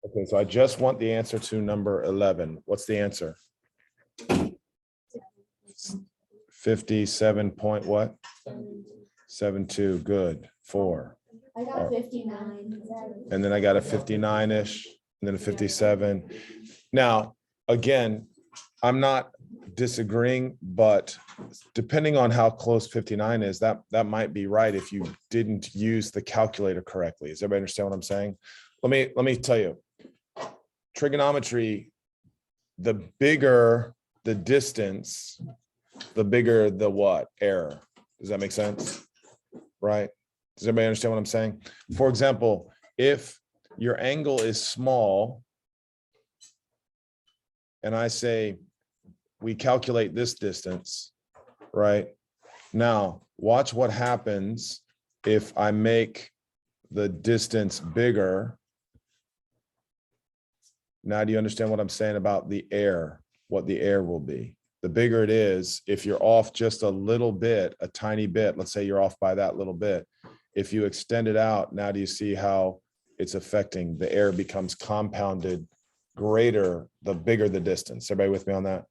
Okay, so I just want the answer to number 11. What's the answer? 57 point what? 72, good. 4. I got 59. And then I got a 59-ish, and then a 57. Now, again, I'm not disagreeing, but depending on how close 59 is, that might be right if you didn't use the calculator correctly. Does everybody understand what I'm saying? Let me tell you. Trigonometry, the bigger the distance, the bigger the what? Error. Does that make sense? Right? Does everybody understand what I'm saying? For example, if your angle is small, and I say we calculate this distance, right? Now, watch what happens if I make the distance bigger. Now, do you understand what I'm saying about the error, what the error will be? The bigger it is, if you're off just a little bit, a tiny bit, let's say you're off by that little bit. If you extend it out, now do you see how it's affecting? The error becomes compounded greater the bigger the distance. Everybody with me on that?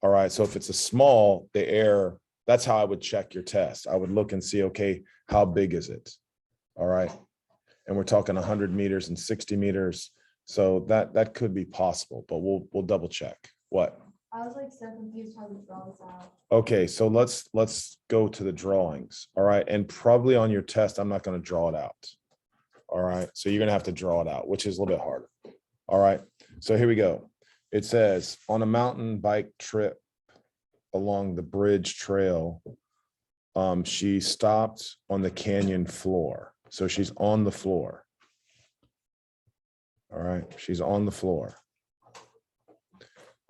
All right, so if it's a small, the error, that's how I would check your test. I would look and see, okay, how big is it? All right, and we're talking 100 meters and 60 meters. So that could be possible, but we'll double check. What? I was like so confused how to draw this out. Okay, so let's go to the drawings. All right, and probably on your test, I'm not going to draw it out. All right, so you're going to have to draw it out, which is a little bit harder. All right, so here we go. It says on a mountain bike trip along the bridge trail, she stopped on the canyon floor. So she's on the floor. All right, she's on the floor.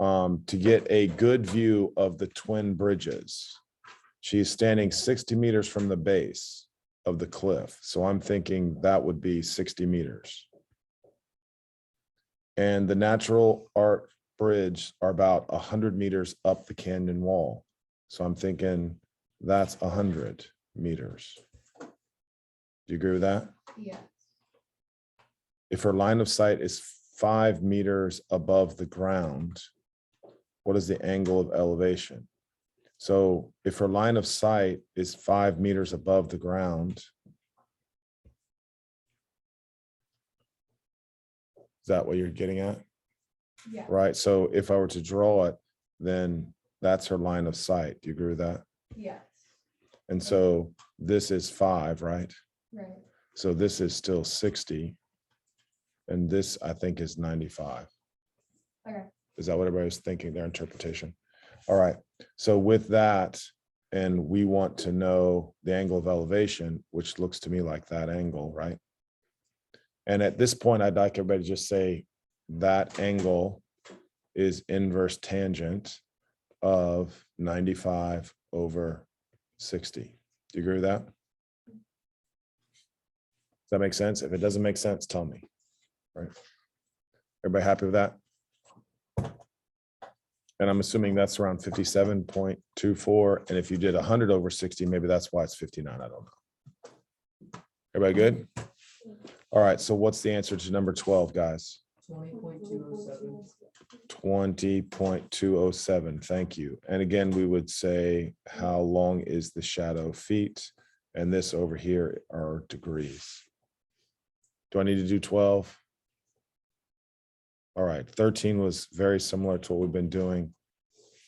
To get a good view of the twin bridges, she's standing 60 meters from the base of the cliff. So I'm thinking that would be 60 meters. And the natural art bridge are about 100 meters up the canyon wall. So I'm thinking that's 100 meters. Do you agree with that? Yeah. If her line of sight is 5 meters above the ground, what is the angle of elevation? So if her line of sight is 5 meters above the ground, is that what you're getting at? Yeah. Right, so if I were to draw it, then that's her line of sight. Do you agree with that? Yes. And so this is 5, right? Right. So this is still 60. And this, I think, is 95. Okay. Is that what everybody was thinking, their interpretation? All right, so with that, and we want to know the angle of elevation, which looks to me like that angle, right? And at this point, I'd like everybody to just say that angle is inverse tangent of 95 over 60. Do you agree with that? Does that make sense? If it doesn't make sense, tell me. Right? Everybody happy with that? And I'm assuming that's around 57.24. And if you did 100 over 60, maybe that's why it's 59. I don't know. Everybody good? All right. So what's the answer to number 12, guys? 20.207. 20.207. Thank you. And again, we would say, how long is the shadow feet? And this over here are degrees. Do I need to do 12? All right, 13 was very similar to what we've been doing.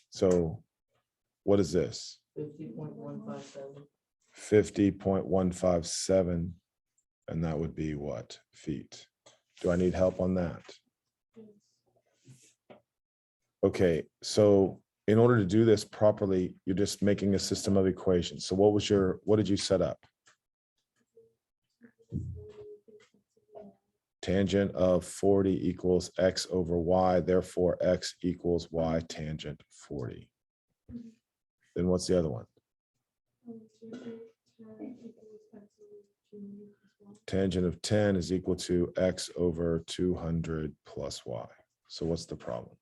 So what is this? 50.157. 50.157. And that would be what? Feet. Do I need help on that? Okay, so in order to do this properly, you're just making a system of equations. So what did you set up? Tangent of 40 equals x over y, therefore x equals y tangent 40. Then what's the other one? Tangent of 10 is equal to x over 200 plus y. So what's the problem?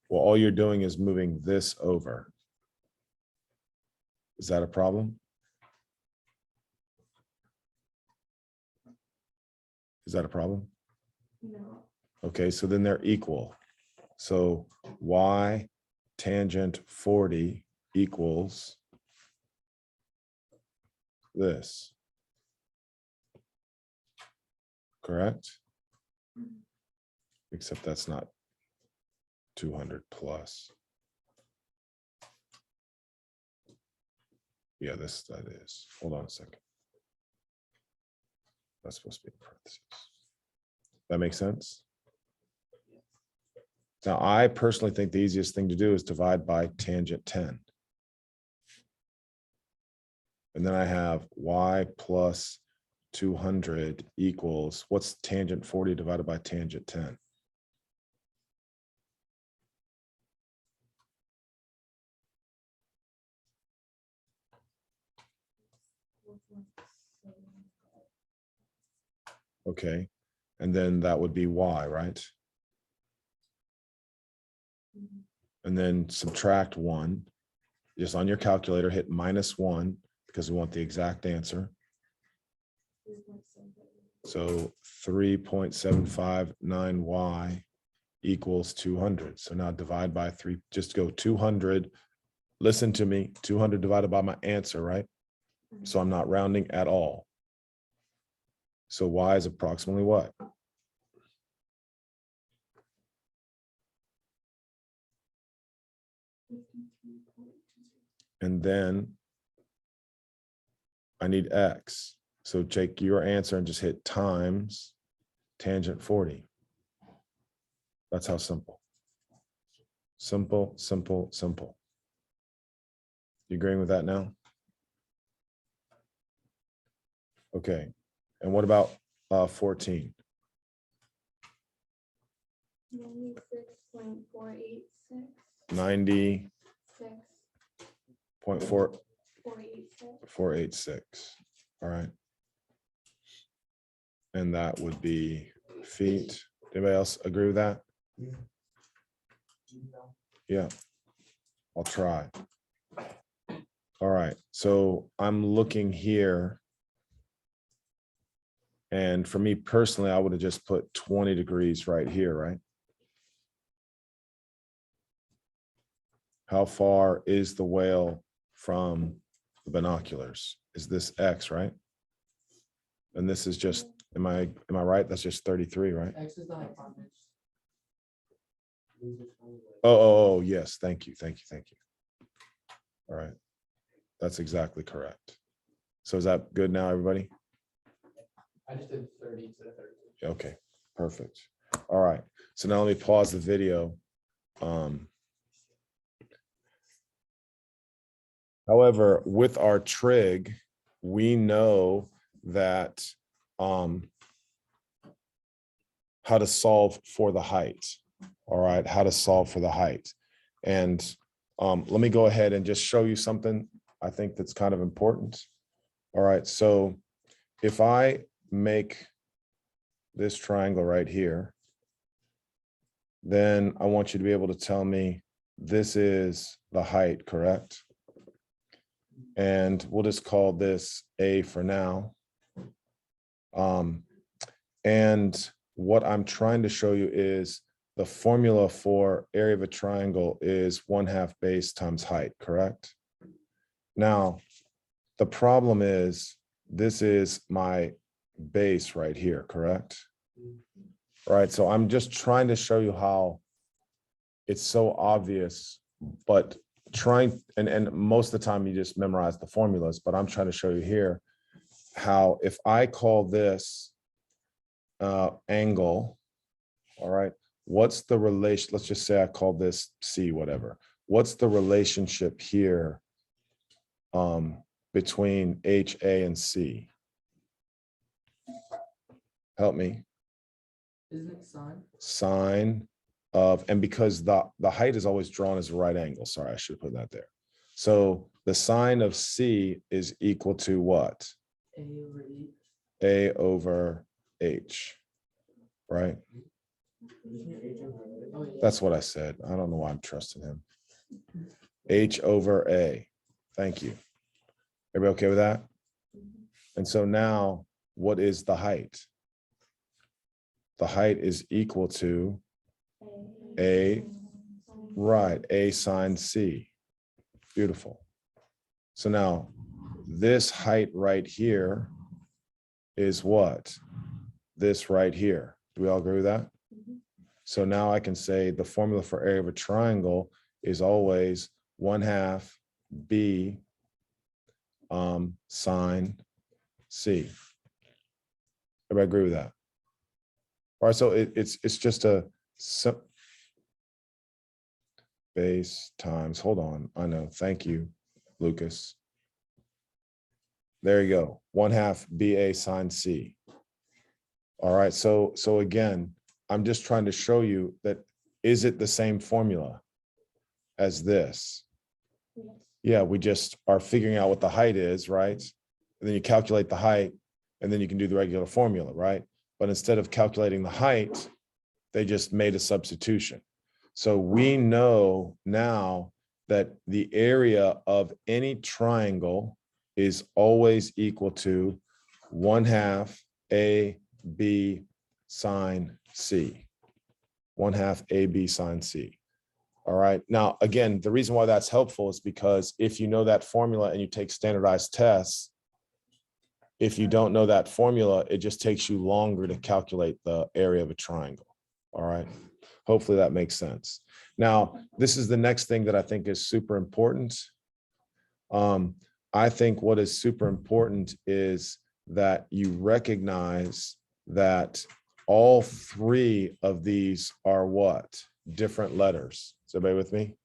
Well, all you're doing is moving this over. Is that a problem? Is that a problem? No. Okay, so then they're equal. So y tangent 40 equals this. Correct? Except that's not 200 plus. Yeah, that is. Hold on a second. That's supposed to be in parentheses. That makes sense? Now, I personally think the easiest thing to do is divide by tangent 10. And then I have y plus 200 equals, what's tangent 40 divided by tangent 10? Okay, and then that would be y, right? And then subtract 1. Just on your calculator, hit -1 because we want the exact answer. So 3.759y equals 200. So now divide by 3, just go 200. Listen to me, 200 divided by my answer, right? So I'm not rounding at all. So y is approximately what? And then I need x. So take your answer and just hit times tangent 40. That's how simple. Simple, simple, simple. You agreeing with that now? Okay. And what about 14? 96.486. 90.486. All right. And that would be feet. Anybody else agree with that? Yeah. I'll try. All right. So I'm looking here. And for me personally, I would have just put 20 degrees right here, right? How far is the whale from the binoculars? Is this X, right? And this is just, am I right? That's just 33, right? X is the hypotenuse. Oh, yes. Thank you. All right. That's exactly correct. So is that good now, everybody? I just did 30 instead of 30. Okay, perfect. All right. So now let me pause the video. However, with our trig, we know that how to solve for the height. All right, how to solve for the height. And let me go ahead and just show you something I think that's kind of important. All right, so if I make this triangle right here, then I want you to be able to tell me this is the height, correct? And we'll just call this A for now. And what I'm trying to show you is the formula for area of a triangle is 1/2 base times height, correct? Now, the problem is this is my base right here, correct? All right, so I'm just trying to show you how it's so obvious, but and most of the time you just memorize the formulas, but I'm trying to show you here how if I call this angle, all right, what's the relation? Let's just say I call this C, whatever. What's the relationship here between H, A, and C? Help me. Isn't it sine? Sine of, and because the height is always drawn as a right angle. Sorry, I should have put that there. So the sine of C is equal to what? A over E. A over H, right? Isn't it H over A? Oh, yeah. That's what I said. I don't know why I'm trusting him. H over A. Thank you. Everybody okay with that? And so now, what is the height? The height is equal to A, right, A sine C. Beautiful. So now, this height right here is what? This right here. Do we all agree with that? So now I can say the formula for area of a triangle is always 1/2 B sine C. Everybody agree with that? All right, so it's just a base times, hold on, I know, thank you, Lucas. There you go, 1/2 BA sine C. All right, so again, I'm just trying to show you that, is it the same formula as this? Yeah, we just are figuring out what the height is, right? And then you calculate the height, and then you can do the regular formula, right? But instead of calculating the height, they just made a substitution. So we know now that the area of any triangle is always equal to 1/2 AB sine C. 1/2 AB sine C. All right. Now, again, the reason why that's helpful is because if you know that formula and you take standardized tests, if you don't know that formula, it just takes you longer to calculate the area of a triangle. All right. Hopefully that makes sense. Now, this is the next thing that I think is super important. I think what is super important is that you recognize that all three of these are what? Different letters. Is everybody with me?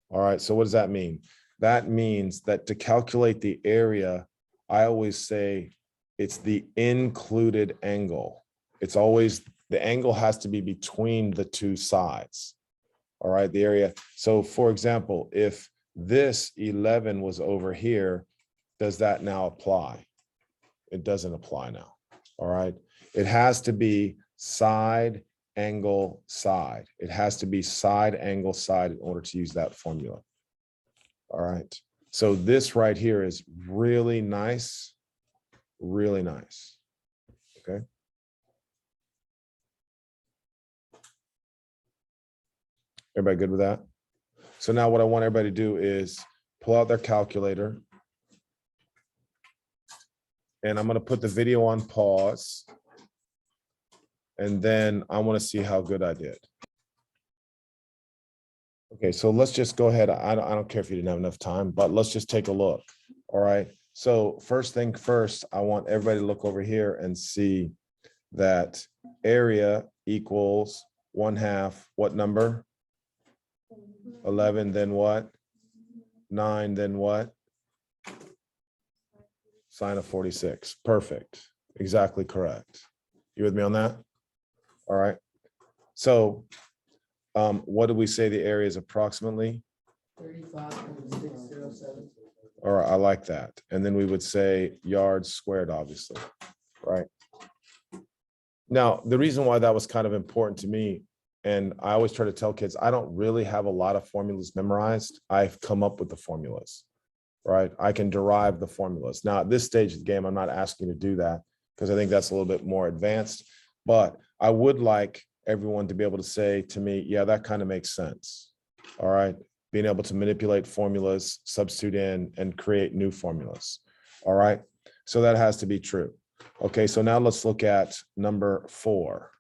All right, so what does that mean? That means that to calculate the area, I always say it's the included angle. It's always, the angle has to be between the two sides. All right, the area. So for example, if this 11 was over here, does that now apply? It doesn't apply now. All right, it has to be side, angle, side. It has to be side, angle, side in order to use that formula. All right, so this right here is really nice, really nice. Okay. Everybody good with that? So now what I want everybody to do is pull out their calculator. And I'm going to put the video on pause. And then I want to see how good I did. Okay, so let's just go ahead. I don't care if you didn't have enough time, but let's just take a look. All right. So first thing first, I want everybody to look over here and see that area equals 1/2, what number? 11, then what? 9, then what? Sine of 46. Perfect. Exactly correct. You with me on that? All right. So what do we say the area is approximately? 35.607. All right, I like that. And then we would say yards squared, obviously, right? Now, the reason why that was kind of important to me, and I always try to tell kids, I don't really have a lot of formulas memorized. I've come up with the formulas, right? I can derive the formulas. Now, at this stage of the game, I'm not asking you to do that because I think that's a little bit more advanced, but I would like everyone to be able to say to me, yeah, that kind of makes sense. All right. Being able to manipulate formulas, substitute in, and create new formulas. All right. So that has to be true. Okay. So now let's look at number 4.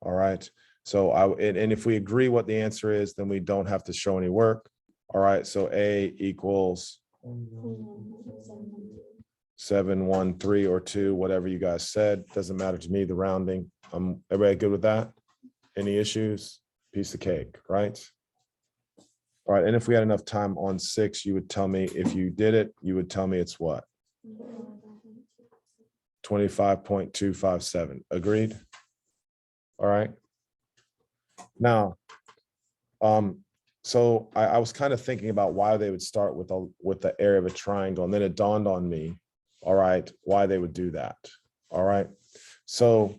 All right. So and if we agree what the answer is, then we don't have to show any work. All right. So A equals 713 or 2, whatever you guys said. Doesn't matter to me, the rounding. Everybody good with that? Any issues? Piece of cake, right? All right, and if we had enough time on 6, you would tell me if you did it, you would tell me it's what? 25.257. Agreed? All right. Now, so I was kind of thinking about why they would start with the area of a triangle, and then it dawned on me, all right, why they would do that. All right. So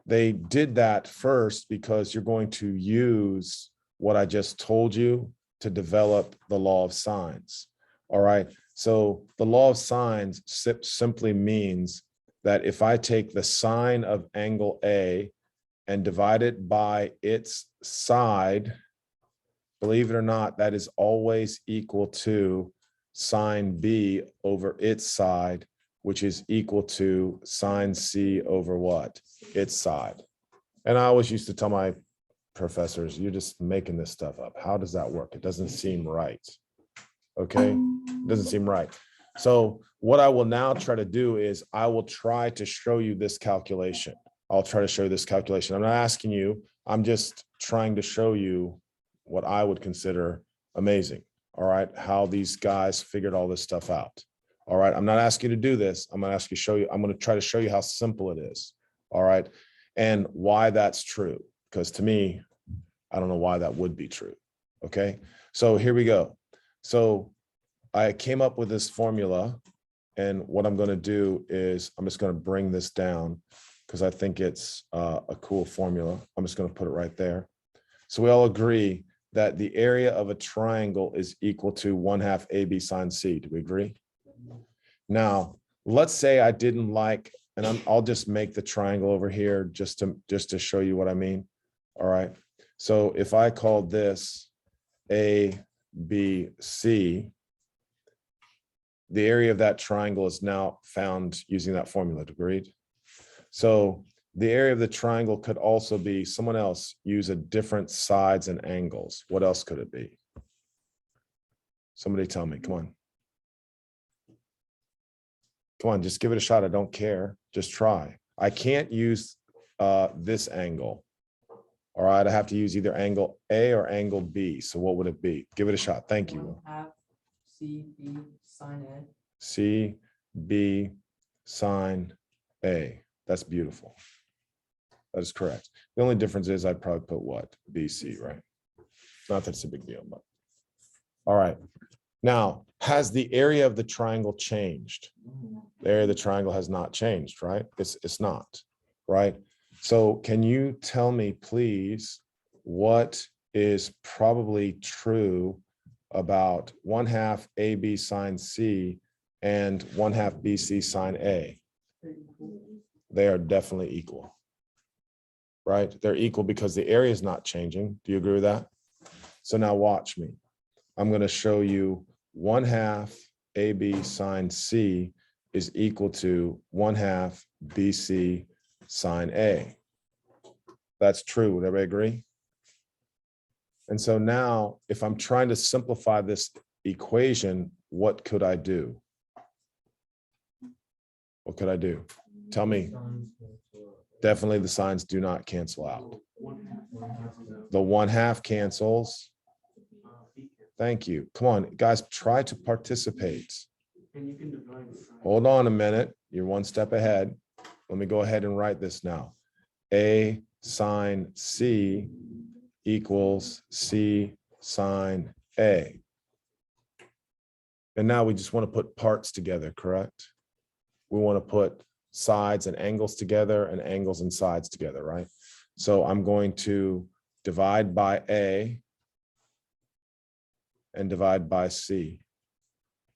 they did that first because you're going to use what I just told you to develop the law of sines. All right. So the law of sines simply means that if I take the sine of angle A and divide it by its side, believe it or not, that is always equal to sine B over its side, which is equal to sine C over what? Its side. And I always used to tell my professors, you're just making this stuff up. How does that work? It doesn't seem right. Okay, it doesn't seem right. So what I will now try to do is I will try to show you this calculation. I'll try to show you this calculation. I'm not asking you, I'm just trying to show you what I would consider amazing. All right, how these guys figured all this stuff out. All right, I'm not asking you to do this. I'm going to ask you to show you, I'm going to try to show you how simple it is. All right, and why that's true. Because to me, I don't know why that would be true. Okay, so here we go. So I came up with this formula, and what I'm going to do is I'm just going to bring this down because I think it's a cool formula. I'm just going to put it right there. So we all agree that the area of a triangle is equal to 1/2 AB sine C. Do we agree? Now, let's say I didn't like, and I'll just make the triangle over here just to show you what I mean. All right. So if I called this A, B, C, the area of that triangle is now found using that formula. Agreed? So the area of the triangle could also be, someone else use a different sides and angles. What else could it be? Somebody tell me, come on. Come on, just give it a shot. I don't care. Just try. I can't use this angle. All right, I have to use either angle A or angle B. So what would it be? Give it a shot. Thank you. 1/2 CB sine A. C, B, sine A. That's beautiful. That is correct. The only difference is I'd probably put what? BC, right? Not that it's a big deal, but. All right. Now, has the area of the triangle changed? The area of the triangle has not changed, right? It's not, right? So can you tell me, please, what is probably true about 1/2 AB sine C and 1/2 BC sine A? They are definitely equal, right? They're equal because the area is not changing. Do you agree with that? So now watch me. I'm going to show you 1/2 AB sine C is equal to 1/2 BC sine A. That's true. Would everybody agree? And so now, if I'm trying to simplify this equation, what could I do? What could I do? Tell me. Definitely the signs do not cancel out. The 1/2 cancels. Thank you. Come on, guys, try to participate. Hold on a minute. You're one step ahead. Let me go ahead and write this now. A sine C equals C sine A. And now we just want to put parts together, correct? We want to put sides and angles together and angles and sides together, right? So I'm going to divide by A and divide by C.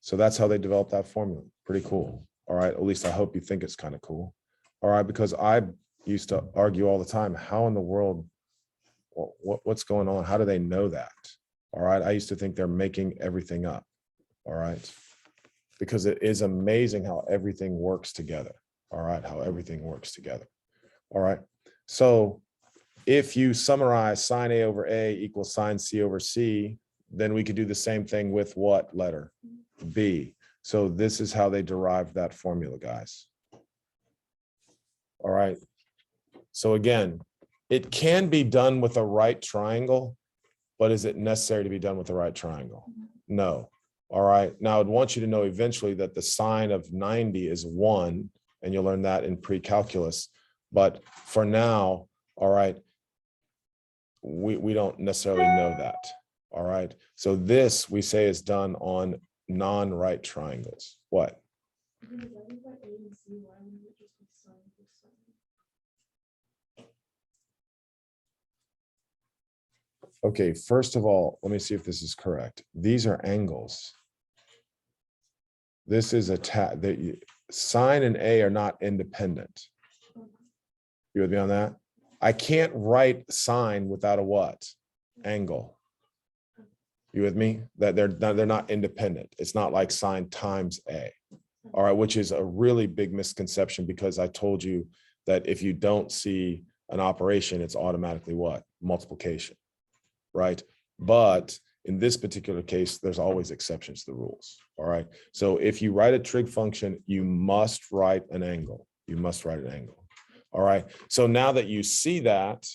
So that's how they developed that formula. Pretty cool. All right. At least I hope you think it's kind of cool. All right. Because I used to argue all the time, how in the world, what's going on? How do they know that? All right. I used to think they're making everything up. All right. Because it is amazing how everything works together. All right. How everything works together. All right. So if you summarize sine A over A equals sine C over C, then we could do the same thing with what letter? B. So this is how they derived that formula, guys. All right. So again, it can be done with a right triangle, but is it necessary to be done with the right triangle? No. All right. Now I'd want you to know eventually that the sine of 90 is 1, and you'll learn that in pre-calculus. But for now, all right, we don't necessarily know that. All right. So this we say is done on non-right triangles. What? Okay, first of all, let me see if this is correct. These are angles. This is sine and A are not independent. You with me on that? I can't write sine without a what? Angle. You with me? That they're not independent. It's not like sine times A. All right, which is a really big misconception, because I told you that if you don't see an operation, it's automatically what? Multiplication, right? But in this particular case, there's always exceptions to the rules. All right. So if you write a trig function, you must write an angle. You must write an angle. All right. So now that you see that,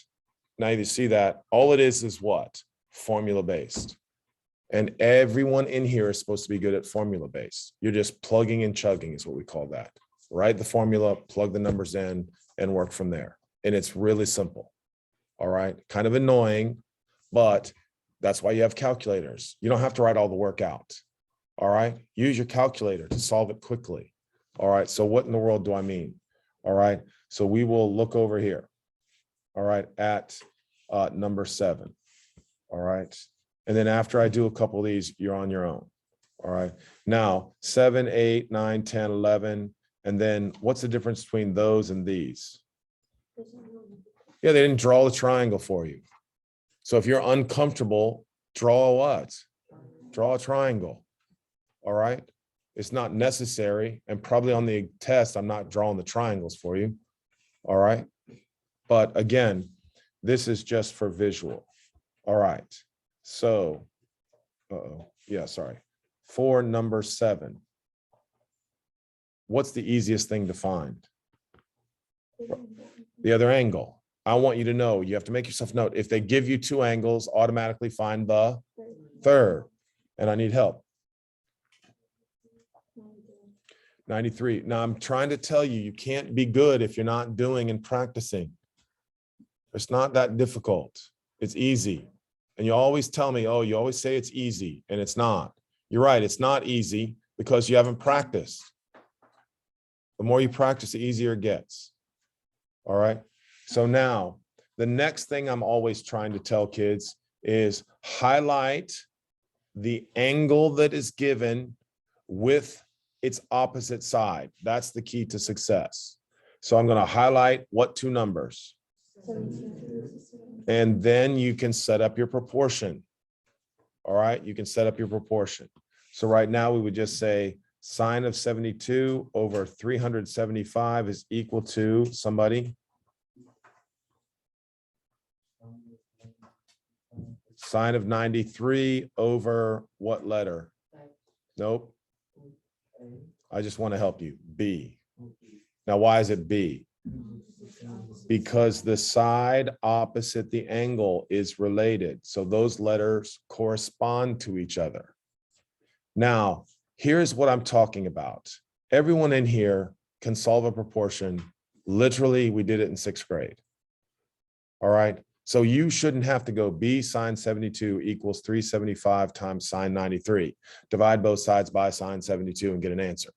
all it is what? Formula based. And everyone in here is supposed to be good at formula based. You're just plugging and chugging is what we call that. Write the formula, plug the numbers in, and work from there. And it's really simple. All right. Kind of annoying, but that's why you have calculators. You don't have to write all the work out. All right. Use your calculator to solve it quickly. All right. So what in the world do I mean? All right. So we will look over here. All right. At number 7. All right. And then after I do a couple of these, you're on your own. All right. Now 7, 8, 9, 10, 11. And then what's the difference between those and these? Yeah, they didn't draw the triangle for you. So if you're uncomfortable, draw what? Draw a triangle. All right. It's not necessary. And probably on the test, I'm not drawing the triangles for you. All right. But again, this is just for visual. All right. So, yeah, sorry. For number 7, what's the easiest thing to find? The other angle. I want you to know, you have to make yourself note. If they give you 2 angles, automatically find the third. And I need help. 93. Now I'm trying to tell you, you can't be good if you're not doing and practicing. It's not that difficult. It's easy. And you always tell me, oh, you always say it's easy, and it's not. You're right, it's not easy because you haven't practiced. The more you practice, the easier it gets. All right. So now the next thing I'm always trying to tell kids is highlight the angle that is given with its opposite side. That's the key to success. So I'm going to highlight what 2 numbers. And then you can set up your proportion. All right. You can set up your proportion. So right now we would just say sine of 72 over 375 is equal to somebody. Sine of 93 over what letter? Nope. I just want to help you. B. Now, why is it B? Because the side opposite the angle is related. So those letters correspond to each other. Now, here's what I'm talking about. Everyone in here can solve a proportion. Literally, we did it in 6th grade. All right. So you shouldn't have to go B sine 72 equals 375 times sine 93. Divide both sides by sine 72 and get an answer.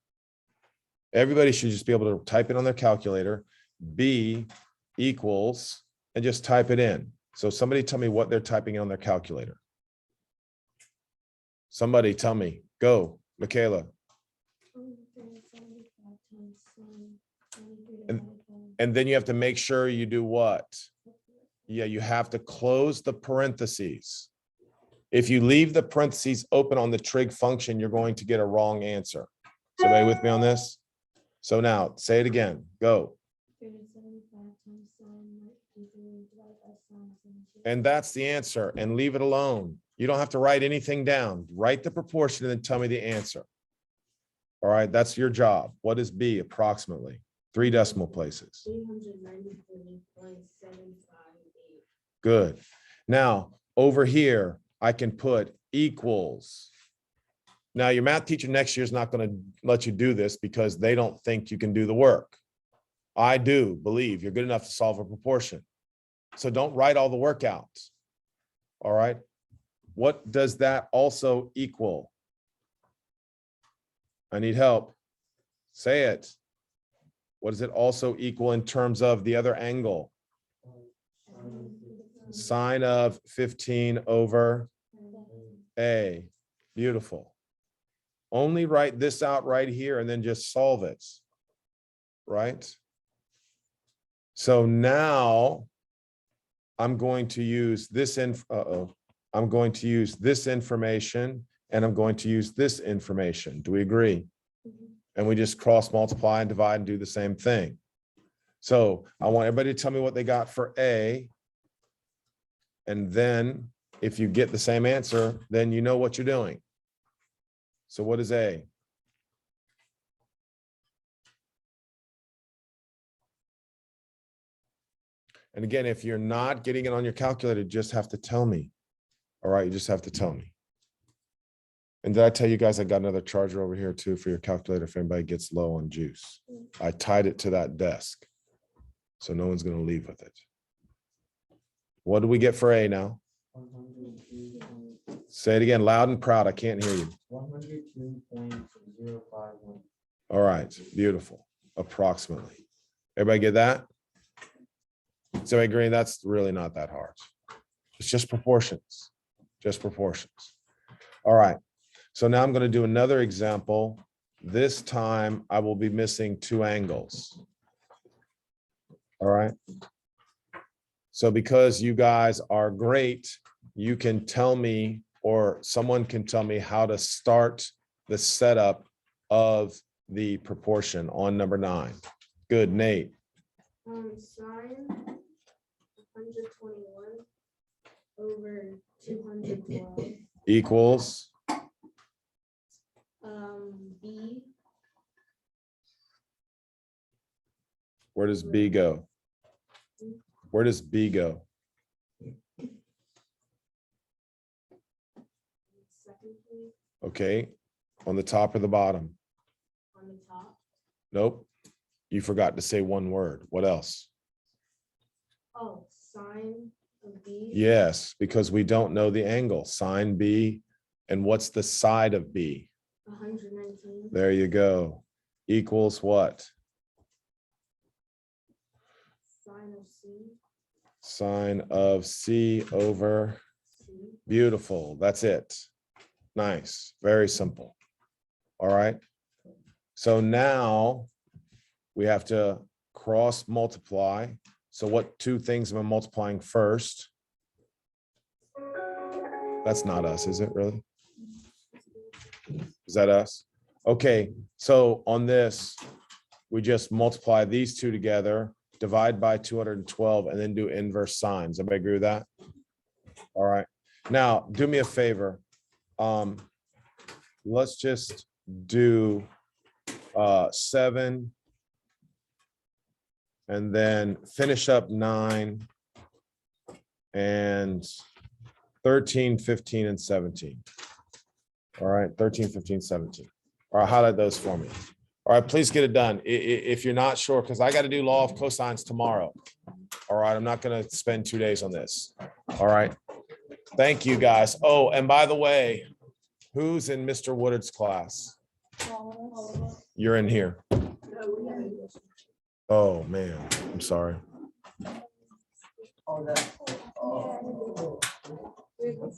Everybody should just be able to type it on their calculator. B equals, and just type it in. So somebody tell me what they're typing in on their calculator. Somebody tell me. Go, Michaela. And then you have to make sure you do what? Yeah, you have to close the parentheses. If you leave the parentheses open on the trig function, you're going to get a wrong answer. Is everybody with me on this? So now say it again. Go. And that's the answer, and leave it alone. You don't have to write anything down. Write the proportion and then tell me the answer. All right, that's your job. What is B approximately? 3 decimal places. 393.758. Good. Now, over here, I can put equals. Now, your math teacher next year is not going to let you do this because they don't think you can do the work. I do believe you're good enough to solve a proportion. So don't write all the work out. All right. What does that also equal? I need help. Say it. What does it also equal in terms of the other angle? Sine of 15 over A. Beautiful. only write this out right here and then just solve it. Right? So now I'm going to use this I'm going to use this information and I'm going to use this information. Do we agree? And we just cross multiply and divide and do the same thing. So I want everybody to tell me what they got for A. And then if you get the same answer, then you know what you're doing. So what is A? And again, if you're not getting it on your calculator, you just have to tell me. All right, you just have to tell me. And did I tell you guys I got another charger over here too for your calculator if anybody gets low on juice? I tied it to that desk, so no one's going to leave with it. What do we get for A now? 102.051. Say it again, loud and proud. I can't hear you. 102.051. All right, beautiful. Approximately. Everybody get that? So I agree, that's really not that hard. It's just proportions, just proportions. All right, so now I'm going to do another example. This time I will be missing two angles. All right. So because you guys are great, you can tell me, or someone can tell me how to start the setup of the proportion on number 9. Good, Nate. Sine 121 over 212. Equals, B. where does B go? Where does B go? Second, please, Okay, on the top or the bottom? on the top. Nope. You forgot to say one word. What else? Oh, sine of B. Yes, because we don't know the angle. Sine B. And what's the side of B? 119. There you go. Equals what? Sine of C. Sine of C over. C. Beautiful. That's it. Nice. Very simple. All right. So now we have to cross multiply. So what two things am I multiplying first? That's not us, is it really? Is that us? Okay, so on this, we just multiply these two together, divide by 212, and then do inverse signs. Everybody agree with that? All right. Now, do me a favor. Let's just do 7 and then finish up 9 and 13, 15, and 17. All right, 13, 15, 17. All right, highlight those for me. All right, please get it done. If you're not sure, because I got to do law of cosines tomorrow. All right, I'm not going to spend 2 days on this. All right. Thank you, guys. Oh, and by the way, who's in Mr. Woodard's class? You're in here. Oh, man, I'm sorry. Oh, that. Oh.